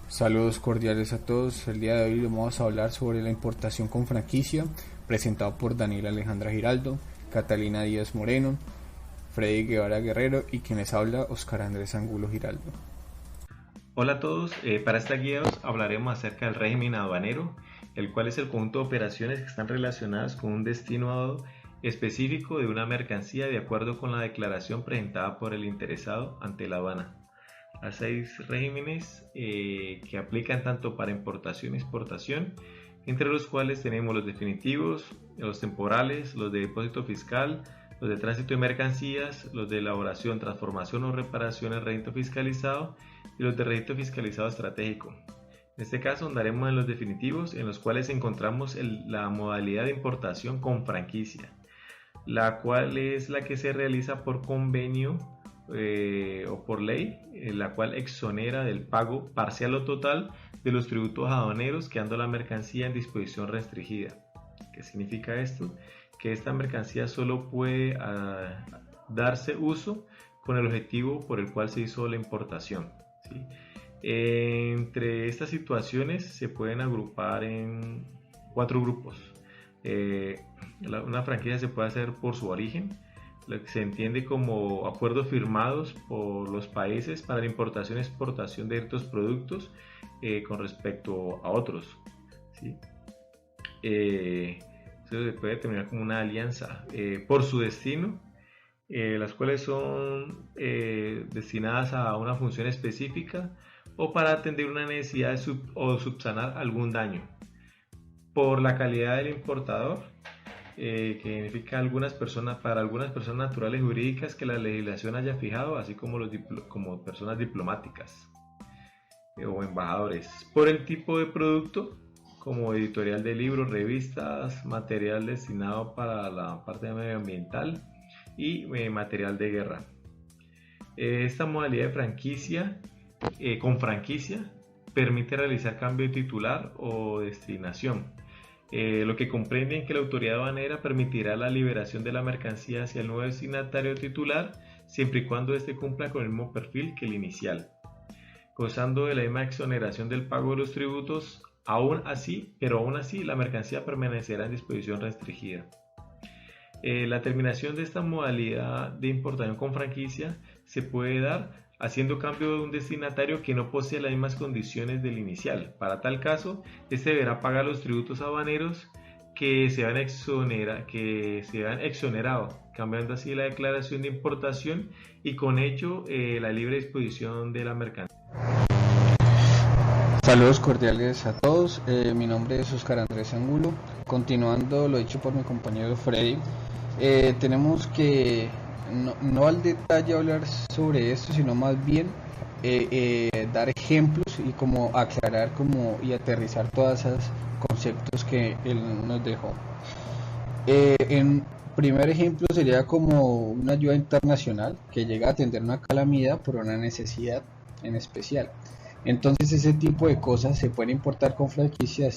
Saludos cordiales a todos. El día de hoy vamos a hablar sobre la importación con franquicia, presentado por Daniela Alejandra Giraldo, Catalina Díaz Moreno, Freddy Guevara Guerrero y quien les habla, Oscar Andrés Angulo Giraldo. Hola a todos, para esta guía hablaremos acerca del régimen aduanero, el cual es el conjunto de operaciones que están relacionadas con un destino específico de una mercancía de acuerdo con la declaración presentada por el interesado ante la aduana. Hay 6 regímenes que aplican tanto para importación y exportación, entre los cuales tenemos los definitivos, los temporales, los de depósito fiscal, los de tránsito de mercancías, los de elaboración, transformación o reparación en registro fiscalizado y los de registro fiscalizado estratégico. En este caso andaremos en los definitivos, en los cuales encontramos la modalidad de importación con franquicia, la cual es la que se realiza por convenio o por ley, la cual exonera del pago parcial o total de los tributos aduaneros, quedando la mercancía en disposición restringida. ¿Qué significa esto? Que esta mercancía solo puede darse uso con el objetivo por el cual se hizo la importación, ¿sí? Entre estas situaciones se pueden agrupar en 4 grupos. Una franquicia se puede hacer por su origen, lo que se entiende como acuerdos firmados por los países para la importación y exportación de ciertos productos con respecto a otros, ¿sí? Eso se puede determinar como una alianza por su destino, las cuales son destinadas a una función específica o para atender una necesidad o subsanar algún daño. Por la calidad del importador, que significa para algunas personas naturales y jurídicas que la legislación haya fijado, así como como personas diplomáticas o embajadores. Por el tipo de producto, como editorial de libros, revistas, material destinado para la parte medioambiental y material de guerra. Esta modalidad de franquicia, con franquicia, permite realizar cambio de titular o destinación, lo que comprende en que la autoridad aduanera permitirá la liberación de la mercancía hacia el nuevo destinatario titular, siempre y cuando éste cumpla con el mismo perfil que el inicial, gozando de la misma exoneración del pago de los tributos. Aún así, la mercancía permanecerá en disposición restringida. La terminación de esta modalidad de importación con franquicia se puede dar haciendo cambio de un destinatario que no posee las mismas condiciones del inicial. Para tal caso, este deberá pagar los tributos aduaneros que se han exonerado, cambiando así la declaración de importación y con ello la libre disposición de la mercancía. Saludos cordiales a todos, mi nombre es Oscar Andrés Angulo. Continuando lo dicho por mi compañero Freddy, tenemos que no al detalle hablar sobre esto, sino más bien dar ejemplos y como aclarar y aterrizar todos esos conceptos que él nos dejó. En primer ejemplo sería como una ayuda internacional que llega a atender una calamidad por una necesidad en especial. Entonces ese tipo de cosas se pueden importar con franquicia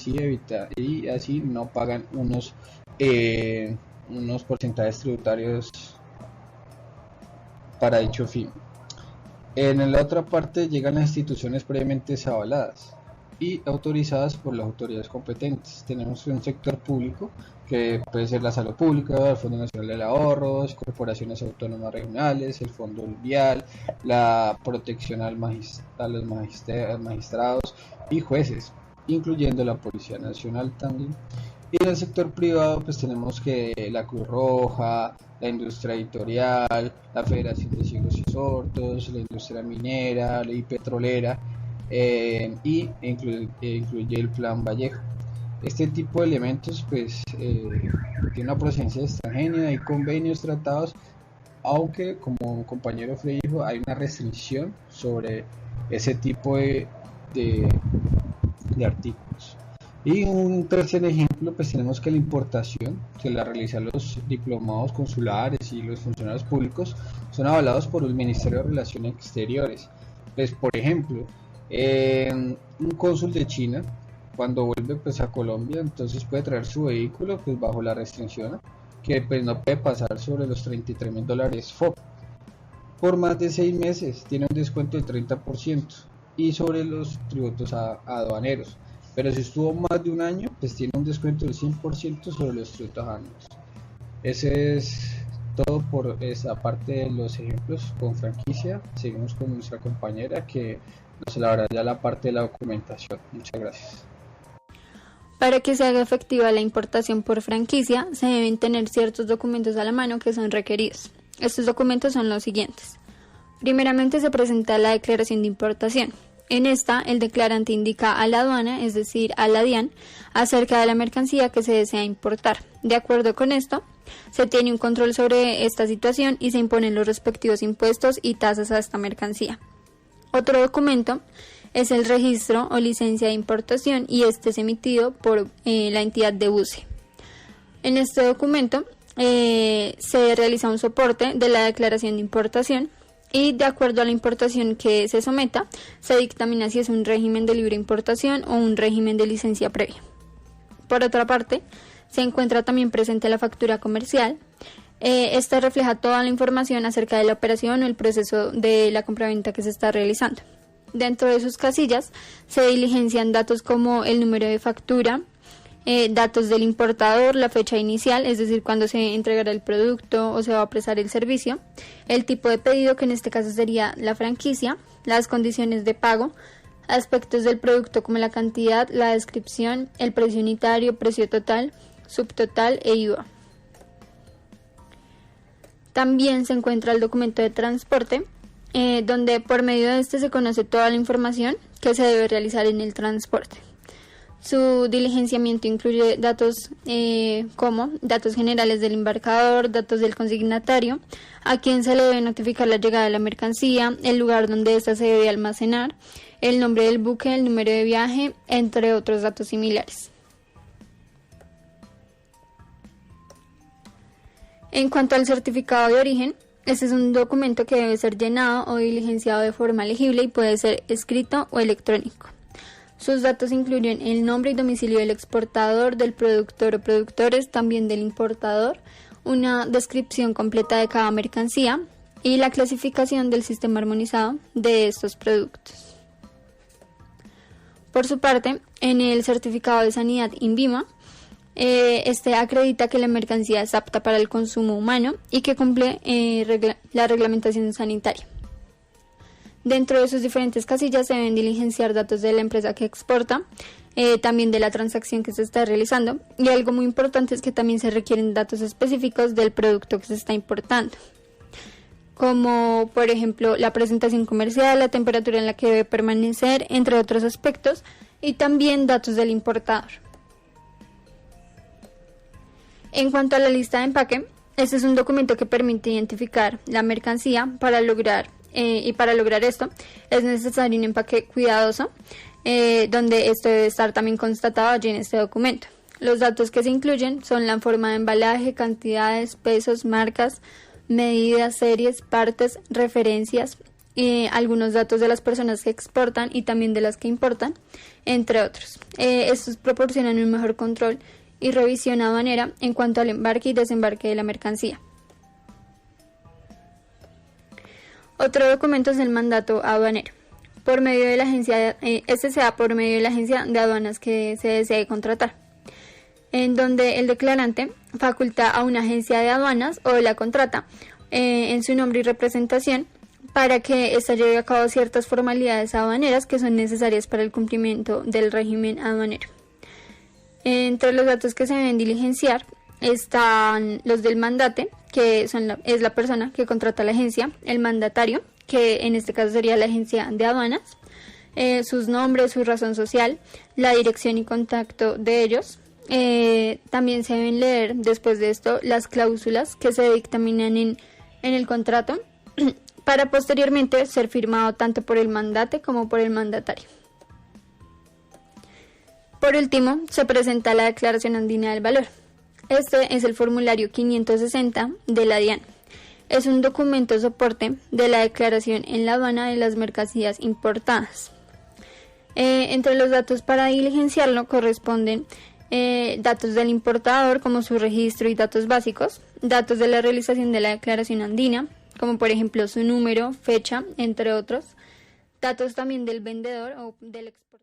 y así no pagan unos porcentajes tributarios para dicho fin. En la otra parte llegan las instituciones previamente avaladas y autorizadas por las autoridades competentes. Tenemos un sector público que puede ser la salud pública, el Fondo Nacional del Ahorro, corporaciones autónomas regionales, el Fondo Vial, la protección a los magistrados y jueces, incluyendo la Policía Nacional también. Y en el sector privado pues tenemos que la Cruz Roja, la industria editorial, la Federación de Ciegos y Sordos, la industria minera y petrolera, y incluye el Plan Vallejo. Este tipo de elementos pues tiene una procedencia extranjera, hay convenios, tratados, aunque como un compañero Frey dijo, hay una restricción sobre ese tipo de artículos. Y un tercer ejemplo, pues tenemos que la importación que la realizan los diplomados consulares y los funcionarios públicos son avalados por el Ministerio de Relaciones Exteriores. Pues por ejemplo, un cónsul de China cuando vuelve pues a Colombia, entonces puede traer su vehículo pues bajo la restricción que pues no puede pasar sobre los $33,000 FOB. Por más de 6 meses tiene un descuento del 30%. y sobre los tributos aduaneros. Pero si estuvo más de un año, pues tiene un descuento del 100% sobre los tributos aduaneros. Ese es todo por esa parte de los ejemplos con franquicia. Seguimos con nuestra compañera que nos hablará ya la parte de la documentación. Muchas gracias. Para que se haga efectiva la importación por franquicia, se deben tener ciertos documentos a la mano que son requeridos. Estos documentos son los siguientes. Primeramente se presenta la declaración de importación. En esta, el declarante indica a la aduana, es decir, a la DIAN, acerca de la mercancía que se desea importar. De acuerdo con esto, se tiene un control sobre esta situación y se imponen los respectivos impuestos y tasas a esta mercancía. Otro documento es el registro o licencia de importación y este es emitido por la entidad de UCE. En este documento se realiza un soporte de la declaración de importación y de acuerdo a la importación que se someta, se dictamina si es un régimen de libre importación o un régimen de licencia previa. Por otra parte, se encuentra también presente la factura comercial. Esta refleja toda la información acerca de la operación o el proceso de la compraventa que se está realizando. Dentro de sus casillas se diligencian datos como el número de factura, datos del importador, la fecha inicial, es decir, cuándo se entregará el producto o se va a prestar el servicio, el tipo de pedido, que en este caso sería la franquicia, las condiciones de pago, aspectos del producto como la cantidad, la descripción, el precio unitario, precio total, subtotal e IVA. También se encuentra el documento de transporte, donde por medio de este se conoce toda la información que se debe realizar en el transporte. Su diligenciamiento incluye datos como datos generales del embarcador, datos del consignatario, a quien se le debe notificar la llegada de la mercancía, el lugar donde ésta se debe almacenar, el nombre del buque, el número de viaje, entre otros datos similares. En cuanto al certificado de origen, este es un documento que debe ser llenado o diligenciado de forma legible y puede ser escrito o electrónico. Sus datos incluyen el nombre y domicilio del exportador, del productor o productores, también del importador, una descripción completa de cada mercancía y la clasificación del sistema armonizado de estos productos. Por su parte, en el certificado de sanidad INVIMA, este acredita que la mercancía es apta para el consumo humano y que cumple la reglamentación sanitaria. Dentro de sus diferentes casillas se deben diligenciar datos de la empresa que exporta, también de la transacción que se está realizando, y algo muy importante es que también se requieren datos específicos del producto que se está importando, como por ejemplo la presentación comercial, la temperatura en la que debe permanecer, entre otros aspectos, y también datos del importador. En cuanto a la lista de empaque, este es un documento que permite identificar la mercancía. Para lograr esto es necesario un empaque cuidadoso, donde esto debe estar también constatado allí en este documento. Los datos que se incluyen son la forma de embalaje, cantidades, pesos, marcas, medidas, series, partes, referencias, algunos datos de las personas que exportan y también de las que importan, entre otros. Estos proporcionan un mejor control y revisión aduanera en cuanto al embarque y desembarque de la mercancía. Otro documento es el mandato aduanero. Por medio de la agencia, este se da por medio de la agencia de aduanas que se desee contratar, en donde el declarante faculta a una agencia de aduanas o la contrata en su nombre y representación para que ésta lleve a cabo ciertas formalidades aduaneras que son necesarias para el cumplimiento del régimen aduanero. Entre los datos que se deben diligenciar están los del mandate, que es la persona que contrata a la agencia, el mandatario, que en este caso sería la agencia de aduanas, sus nombres, su razón social, la dirección y contacto de ellos. También se deben leer después de esto las cláusulas que se dictaminan en el contrato para posteriormente ser firmado tanto por el mandate como por el mandatario. Por último, se presenta la Declaración Andina del Valor. Este es el formulario 560 de la DIAN. Es un documento soporte de la declaración en la aduana de las mercancías importadas. Entre los datos para diligenciarlo corresponden datos del importador como su registro y datos básicos, datos de la realización de la declaración andina, como por ejemplo su número, fecha, entre otros. Datos también del vendedor o del exportador.